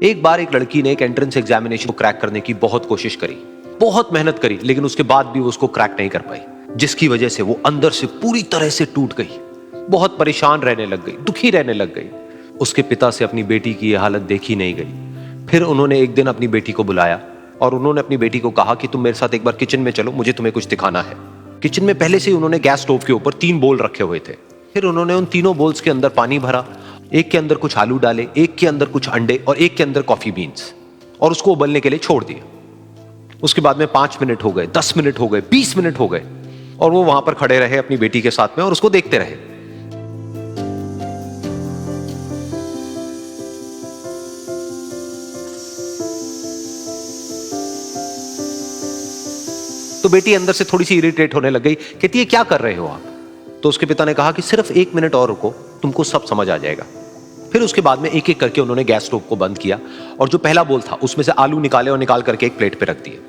एक बार एक लड़की ने एक एंट्रेंस एग्जामिनेशन को क्रैक करने की बहुत कोशिश करी, बहुत मेहनत करी, लेकिन उसके बाद भी वो उसको क्रैक नहीं कर पाई, जिसकी वजह से वो अंदर से पूरी तरह से टूट गई, बहुत परेशान रहने लग गई, दुखी रहने लग गई। उसके पिता से अपनी बेटी की यह हालत देखी नहीं गई। फिर उन्होंने एक दिन अपनी बेटी को बुलाया और उन्होंने अपनी बेटी को कहा कि तुम मेरे साथ एक बार किचन में चलो, मुझे तुम्हें कुछ दिखाना है। किचन में पहले से ही उन्होंने गैस स्टोव के ऊपर 3 बोल रखे हुए थे। फिर उन्होंने उन तीनों बोल्स के अंदर पानी भरा, एक के अंदर कुछ आलू डाले, एक के अंदर कुछ अंडे और एक के अंदर कॉफी बीन्स, और उसको उबलने के लिए छोड़ दिया। उसके बाद में 5 मिनट हो गए, 10 मिनट हो गए, 20 मिनट हो गए, और वो वहां पर खड़े रहे अपनी बेटी के साथ में और उसको देखते रहे। तो बेटी अंदर से थोड़ी सी इरिटेट होने लग गई, कहती है क्या कर रहे हो आप? तो उसके पिता ने कहा कि सिर्फ 1 मिनट और रुको, तुमको सब समझ आ जाएगा। फिर उसके बाद में एक एक करके उन्होंने गैस स्टोव को बंद किया और जो पहला बोल था उसमें से आलू निकाले और निकाल करके एक प्लेट पे रख दिए।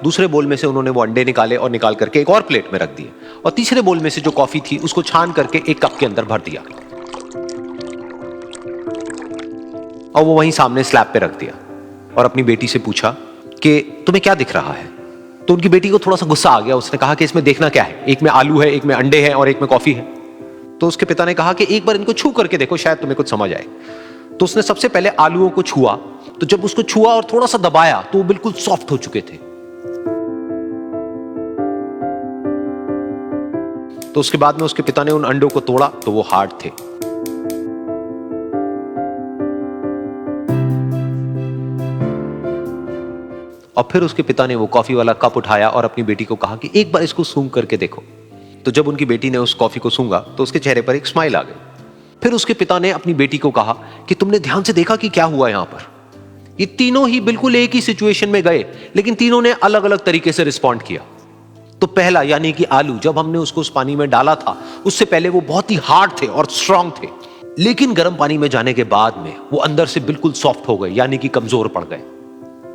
दूसरे बोल में से उन्होंने वो अंडे निकाले और निकाल करके एक और प्लेट में रख दिए, और तीसरे बोल में से जो कॉफी थी उसको छान करके एक कप के अंदर भर दिया और वो वहीं सामने स्लैब पे रख दिया और अपनी बेटी से पूछा कि तुम्हें क्या दिख रहा है? तो उनकी बेटी को थोड़ा सा गुस्सा आ गया। उसने कहा कि इसमें देखना क्या है, एक में आलू है, एक में अंडे हैं और एक में कॉफी है। तो उसके पिता ने कहा कि एक बार इनको छू करके देखो, शायद तुम्हें कुछ समझ आए। तो उसने सबसे पहले आलूओं को छुआ, तो जब उसको छुआ और थोड़ा सा दबाया तो वो बिल्कुल सॉफ्ट हो चुके थे। तो उसके बाद में उसके पिता ने उन अंडों को तोड़ा तो वो हार्ड थे। और फिर उसके पिता ने वो कॉफी वाला कप उठाया और अपनी बेटी को कहा कि एक बार इसको सूंघ करके देखो। तो जब उनकी बेटी ने उस कॉफी को सूंघा तो उसके चेहरे पर एक स्माइल आ गई। फिर उसके पिता ने अपनी बेटी को कहा कि तुमने ध्यान से देखा कि क्या हुआ यहां पर? ये तीनों ही बिल्कुल एक ही सिचुएशन में गए, लेकिन तीनों ने अलग अलग तरीके से रिस्पॉन्ड किया। तो पहला यानी कि आलू, जब हमने उसको उस पानी में डाला था उससे पहले वो बहुत ही हार्ड थे और स्ट्रांग थे, लेकिन गर्म पानी में जाने के बाद में वो अंदर से बिल्कुल सॉफ्ट हो गए, यानी कि कमजोर पड़ गए।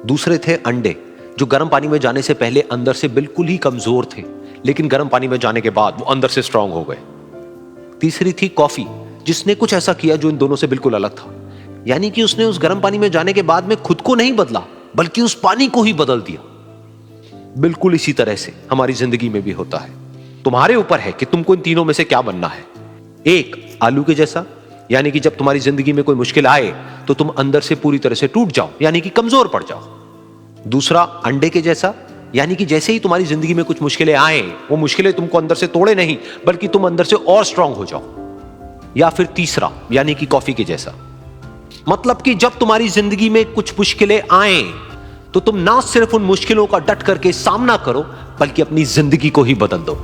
दूसरे थे अंडे, जो गर्म पानी में जाने से पहले अंदर से बिल्कुल ही कमजोर थे, लेकिन गर्म पानी में जाने के बाद वो अंदर से स्ट्रांग हो गए। तीसरी थी कॉफी, जिसने कुछ ऐसा किया जो इन दोनों से बिल्कुल अलग था, यानी कि उसने उस गर्म पानी में जाने के बाद में खुद को नहीं बदला, बल्कि उस पानी को ही बदल दिया। बिल्कुल इसी तरह से हमारी जिंदगी में भी होता है। तुम्हारे ऊपर है कि तुमको इन तीनों में से क्या बनना है। एक, आलू के जैसा, यानी कि जब तुम्हारी जिंदगी में कोई मुश्किल आए तो तुम अंदर से पूरी तरह से टूट जाओ, यानी कि कमजोर पड़ जाओ। दूसरा, अंडे के जैसा, यानी कि जैसे ही तुम्हारी जिंदगी में कुछ मुश्किलें आए, वो मुश्किलें तुमको अंदर से तोड़े नहीं, बल्कि तुम अंदर से और स्ट्रांग हो जाओ। या फिर तीसरा, यानी कि कॉफी के जैसा, मतलब कि जब तुम्हारी जिंदगी में कुछ मुश्किलें आए तो तुम ना सिर्फ उन मुश्किलों का डट करके सामना करो, बल्कि अपनी जिंदगी को ही बदल दो।